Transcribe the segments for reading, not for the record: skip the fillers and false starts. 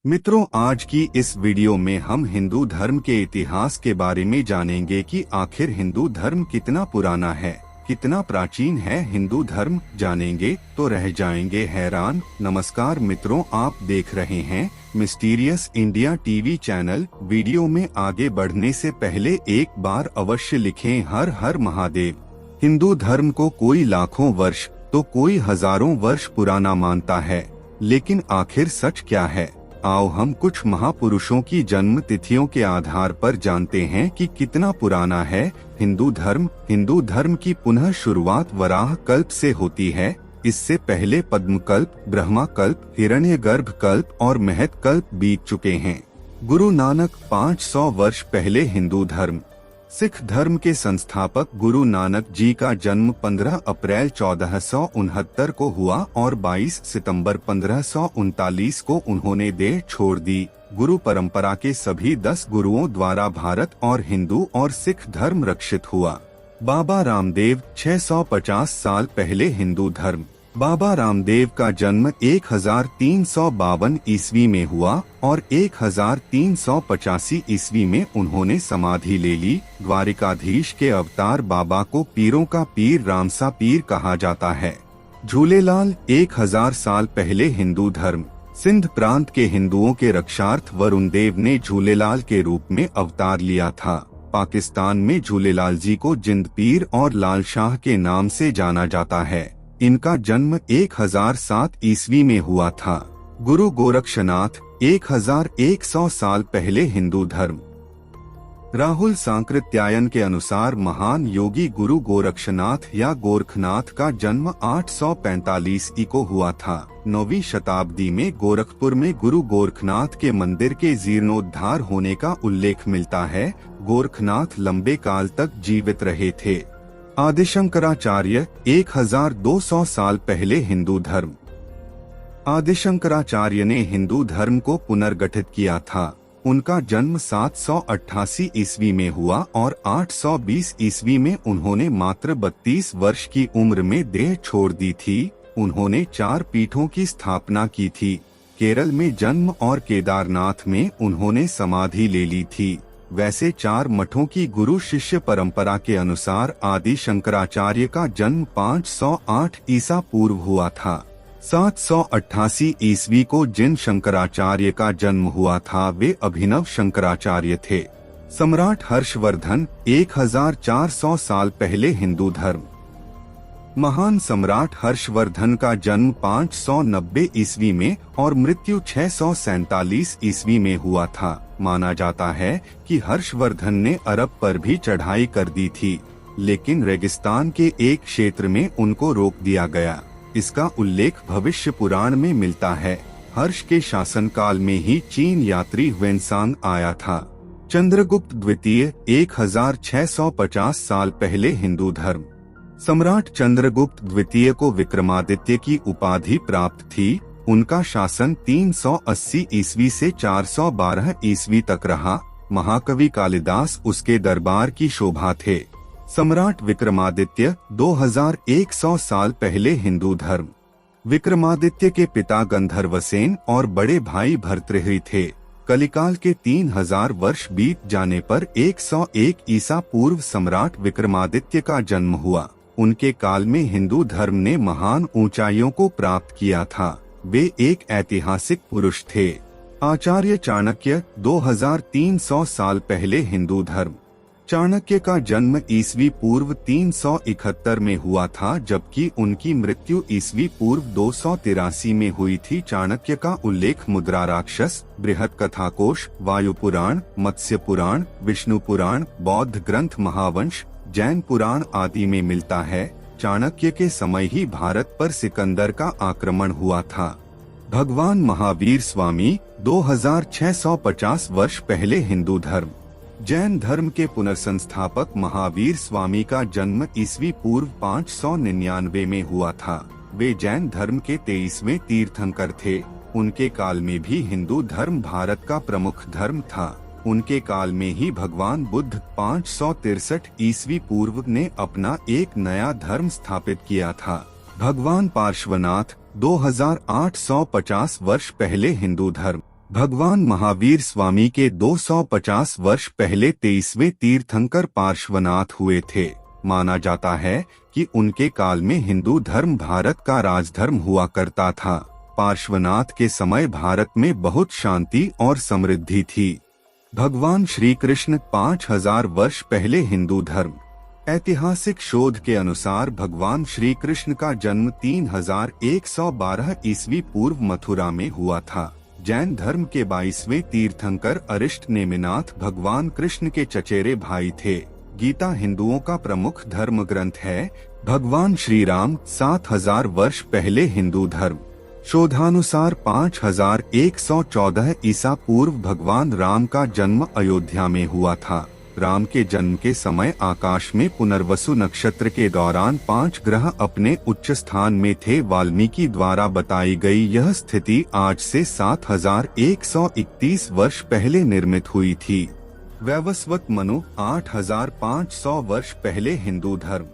मित्रों, आज की इस वीडियो में हम हिंदू धर्म के इतिहास के बारे में जानेंगे कि आखिर हिंदू धर्म कितना पुराना है, कितना प्राचीन है। हिंदू धर्म जानेंगे तो रह जाएंगे हैरान। नमस्कार मित्रों, आप देख रहे हैं mysterious India TV channel. Video में आगे बढ़ने से पहले एक बार अवश्य लिखें हर हर महादेव। हिंदू धर्म को कोई लाखों वर्ष तो कोई हजारों वर्ष पुराना मानता है, लेकिन आखिर सच क्या है? आओ हम कुछ महापुरुषों की जन्म तिथियों के आधार पर जानते हैं कि कितना पुराना है हिंदू धर्म। हिंदू धर्म की पुनः शुरुआत वराह कल्प से होती है। इससे पहले पद्म कल्प, ब्रह्मा कल्प, हिरण्यगर्भ कल्प और महत कल्प बीत चुके हैं। गुरु नानक 500 वर्ष पहले हिंदू धर्म। सिख धर्म के संस्थापक गुरु नानक जी का जन्म 15 अप्रैल 1469 को हुआ और 22 सितंबर 1539 को उन्होंने देह छोड़ दी। गुरु परंपरा के सभी 10 गुरुओं द्वारा भारत और हिंदू और सिख धर्म रक्षित हुआ। बाबा रामदेव 650 साल पहले हिंदू धर्म। बाबा रामदेव का जन्म 1352 ईस्वी में हुआ और 1385 ईस्वी में उन्होंने समाधि ले ली। द्वारिकाधीश के अवतार बाबा को पीरों का पीर रामसा पीर कहा जाता है। झूलेलाल 1000 साल पहले हिंदू धर्म। सिंध प्रांत के हिंदुओं के रक्षार्थ वरुण देव ने झूलेलाल के रूप में अवतार लिया था। पाकिस्तान में झूलेलाल जी को जिंद पीर और लाल शाह के नाम से जाना जाता है। इनका जन्म 1007 ईस्वी में हुआ था। गुरु गोरक्षनाथ 1100 साल पहले हिंदू धर्म। राहुल सांकृत्यायन के अनुसार महान योगी गुरु गोरक्षनाथ या गोरखनाथ का जन्म 845 को हुआ था। 9वीं शताब्दी में गोरखपुर में गुरु गोरखनाथ के मंदिर के जीर्णोद्धार होने का उल्लेख मिलता है। गोरखनाथ लंबे काल तक जीवित रहे थे। आदिशंकराचार्य 1200 साल पहले हिंदू धर्म। आदिशंकराचार्य ने हिंदू धर्म को पुनर्गठित किया था। उनका जन्म 788 ईस्वी में हुआ और 820 ईस्वी में उन्होंने मात्र 32 वर्ष की उम्र में देह छोड़ दी थी। उन्होंने 4 पीठों की स्थापना की थी। केरल में जन्म और केदारनाथ में उन्होंने समाधि ले ली थी। वैसे 4 मठों की गुरु शिष्य परंपरा के अनुसार आदि शंकराचार्य का जन्म 508 ईसा पूर्व हुआ था। 788 ईस्वी को जिन शंकराचार्य का जन्म हुआ था वे अभिनव शंकराचार्य थे। सम्राट हर्षवर्धन 1400 साल पहले हिंदू धर्म। महान सम्राट हर्षवर्धन का जन्म 590 ईस्वी में और मृत्यु 647 ईस्वी में हुआ था। माना जाता है कि हर्षवर्धन ने अरब पर भी चढ़ाई कर दी थी, लेकिन रेगिस्तान के एक क्षेत्र में उनको रोक दिया गया। इसका उल्लेख भविष्य पुराण में मिलता है। हर्ष के शासनकाल में ही चीन यात्री ह्वेनसांग आया था। चंद्रगुप्त द्वितीय 1650 साल पहले हिंदू धर्म। सम्राट चंद्रगुप्त द्वितीय को विक्रमादित्य की उपाधि प्राप्त थी। उनका शासन 380 ईस्वी से 412 ईस्वी तक रहा। महाकवि कालिदास उसके दरबार की शोभा थे। सम्राट विक्रमादित्य 2100 साल पहले हिंदू धर्म। विक्रमादित्य के पिता गंधर्वसेन और बड़े भाई भर्तृहरि थे। कलिकाल के 3000 वर्ष बीत जाने पर 101 ईसा पूर्व सम्राट विक्रमादित्य का जन्म हुआ। उनके काल में हिंदू धर्म ने महान ऊंचाइयों को प्राप्त किया था। वे एक ऐतिहासिक पुरुष थे। आचार्य चाणक्य 2300 साल पहले हिंदू धर्म। चाणक्य का जन्म ईस्वी पूर्व 371 में हुआ था, जबकि उनकी मृत्यु ईस्वी पूर्व 283 में हुई थी। चाणक्य का उल्लेख मुद्रा राक्षस, बृहत कथाकोश, वायु पुराण, मत्स्य पुराण, विष्णु पुराण, बौद्ध ग्रंथ महावंश, जैन पुराण आदि में मिलता है। चाणक्य के समय ही भारत पर सिकंदर का आक्रमण हुआ था। भगवान महावीर स्वामी 2650 वर्ष पहले हिंदू धर्म। जैन धर्म के पुनर्संस्थापक महावीर स्वामी का जन्म ईस्वी पूर्व 599 में हुआ था। वे जैन धर्म के 23वें तीर्थंकर थे। उनके काल में भी हिंदू धर्म भारत का प्रमुख धर्म था। उनके काल में ही भगवान बुद्ध 563 ईस्वी पूर्व ने अपना एक नया धर्म स्थापित किया था। भगवान पार्श्वनाथ 2850 वर्ष पहले हिंदू धर्म। भगवान महावीर स्वामी के 250 वर्ष पहले 23वें तीर्थंकर पार्श्वनाथ हुए थे। माना जाता है कि उनके काल में हिंदू धर्म भारत का राजधर्म हुआ करता था। पार्श्वनाथ के समय भारत में बहुत शांति और समृद्धि थी। भगवान श्री कृष्ण 5000 वर्ष पहले हिंदू धर्म। ऐतिहासिक शोध के अनुसार भगवान श्री कृष्ण का जन्म 3112 ईस्वी पूर्व मथुरा में हुआ था। जैन धर्म के 22वें तीर्थंकर अरिष्ट नेमिनाथ भगवान कृष्ण के चचेरे भाई थे। गीता हिंदुओं का प्रमुख धर्म ग्रंथ है। भगवान श्री राम 7000 वर्ष पहले हिंदू धर्म। शोधानुसार 5114 ईसा पूर्व भगवान राम का जन्म अयोध्या में हुआ था। राम के जन्म के समय आकाश में पुनर्वसु नक्षत्र के दौरान 5 ग्रह अपने उच्च स्थान में थे। वाल्मीकि द्वारा बताई गई यह स्थिति आज से 7131 वर्ष पहले निर्मित हुई थी। वैवस्वत मनु 8500 वर्ष पहले हिंदू धर्म।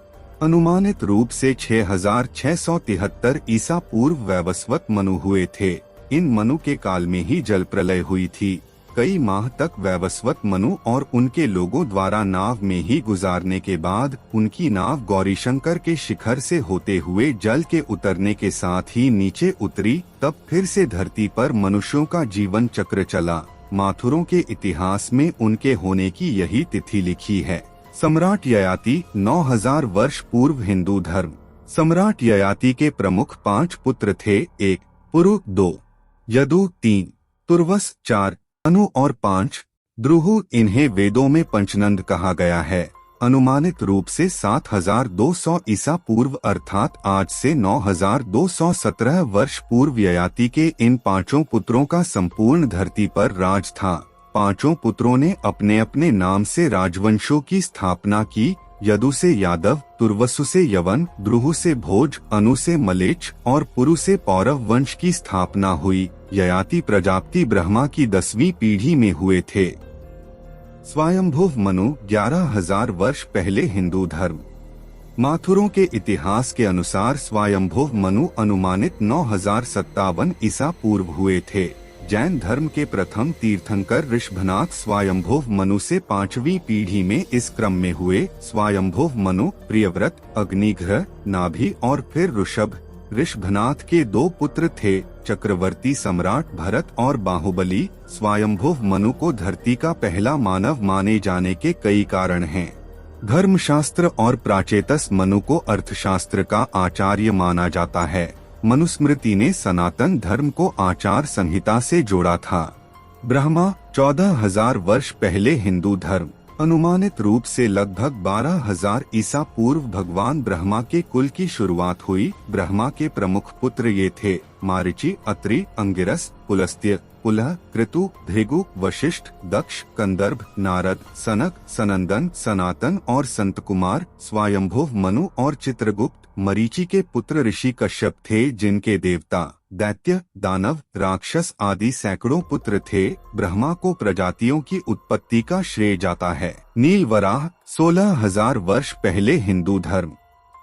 अनुमानित रूप से 6673 ईसा पूर्व वैवस्वत मनु हुए थे। इन मनु के काल में ही जल प्रलय हुई थी। कई माह तक वैवस्वत मनु और उनके लोगों द्वारा नाव में ही गुजारने के बाद उनकी नाव गौरीशंकर के शिखर से होते हुए जल के उतरने के साथ ही नीचे उतरी। तब फिर से धरती पर मनुष्यों का जीवन चक्र चला। माथुरों के इतिहास में उनके होने की यही तिथि लिखी है। सम्राट ययाति 9000 वर्ष पूर्व हिंदू धर्म। सम्राट ययाति के प्रमुख 5 पुत्र थे। 1 पुरु, 2 यदु, 3 तुर्वस, 4 अनु और 5 द्रुहु। इन्हें वेदों में पंचनंद कहा गया है। अनुमानित रूप से 7200 ईसा पूर्व अर्थात आज से 9217 वर्ष पूर्व ययाति के इन 5 पुत्रों का संपूर्ण धरती पर राज था। 5 पुत्रों ने अपने अपने नाम से राजवंशों की स्थापना की। यदु से यादव, तुर्वसु से यवन, द्रुहु से भोज, अनु से मलेच्छ और पुरु से पौरव वंश की स्थापना हुई। ययाति प्रजापति ब्रह्मा की 10वीं पीढ़ी में हुए थे। स्वयंभुव मनु 11000 वर्ष पहले हिंदू धर्म। माथुरों के इतिहास के अनुसार स्वयंभुव मनु अनुमानित 9057 ईसा पूर्व हुए थे। जैन धर्म के प्रथम तीर्थंकर ऋषभनाथ स्वयंभुव मनु से 5वीं पीढ़ी में इस क्रम में हुए। स्वयंभुव मनु प्रियव्रत, अग्निघ्र, नाभि और फिर ऋषभ। ऋषभनाथ के 2 पुत्र थे, चक्रवर्ती सम्राट भरत और बाहुबली। स्वयंभुव मनु को धरती का पहला मानव माने जाने के कई कारण हैं। धर्मशास्त्र और प्राचेतस मनु को अर्थशास्त्र का आचार्य माना जाता है। मनुस्मृति ने सनातन धर्म को आचार संहिता से जोड़ा था। ब्रह्मा 14000 वर्ष पहले हिंदू धर्म। अनुमानित रूप से लगभग 12000 ईसा पूर्व भगवान ब्रह्मा के कुल की शुरुआत हुई। ब्रह्मा के प्रमुख पुत्र ये थे मारीचि, अत्रि, अंगिरस, पुलस्त्य, पुलह, कृतु, भृगु, वशिष्ठ, दक्ष, कंदर्भ, नारद, सनक, सनंदन, सनातन और संत कुमार। स्वयंभुव मनु और चित्रगुप्त मरीचि के पुत्र ऋषि कश्यप थे, जिनके देवता, दैत्य, दानव, राक्षस आदि सैकड़ों पुत्र थे। ब्रह्मा को प्रजातियों की उत्पत्ति का श्रेय जाता है। नील वराह 16000 वर्ष पहले हिंदू धर्म।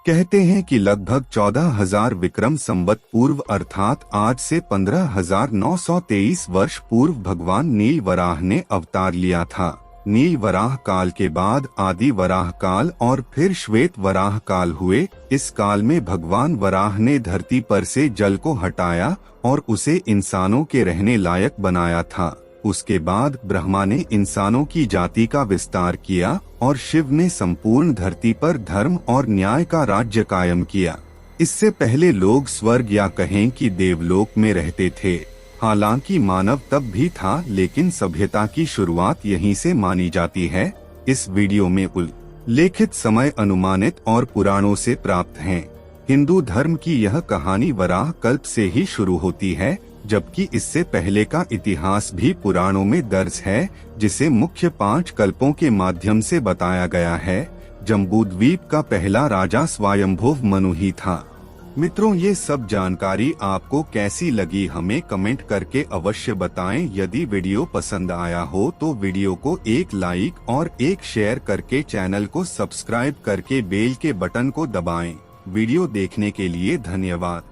कहते हैं कि लगभग 14000 विक्रम संवत पूर्व अर्थात आज से 15923 वर्ष पूर्व भगवान नील वराह ने अवतार लिया था। नील वराह काल के बाद आदि वराह काल और फिर श्वेत वराह काल हुए। इस काल में भगवान वराह ने धरती पर से जल को हटाया और उसे इंसानों के रहने लायक बनाया था। उसके बाद ब्रह्मा ने इंसानों की जाति का विस्तार किया और शिव ने संपूर्ण धरती पर धर्म और न्याय का राज्य कायम किया। इससे पहले लोग स्वर्ग या कहें कि देवलोक में रहते थे। हालांकि मानव तब भी था, लेकिन सभ्यता की शुरुआत यहीं से मानी जाती है। इस वीडियो में उल्लेखित समय अनुमानित और पुराणों से प्राप्त हैं। हिंदू धर्म की यह कहानी वराह कल्प से ही शुरू होती है, जबकि इससे पहले का इतिहास भी पुराणों में दर्ज है, जिसे मुख्य 5 कल्पों के माध्यम से बताया गया है। जम्बूद्वीप का पहला राजा स्वयंभुव मनु ही था। मित्रों, ये सब जानकारी आपको कैसी लगी हमें कमेंट करके अवश्य बताएं। यदि वीडियो पसंद आया हो तो वीडियो को एक लाइक और एक शेयर करके चैनल को सब्सक्राइब करके बेल के बटन को दबाएं। वीडियो देखने के लिए धन्यवाद।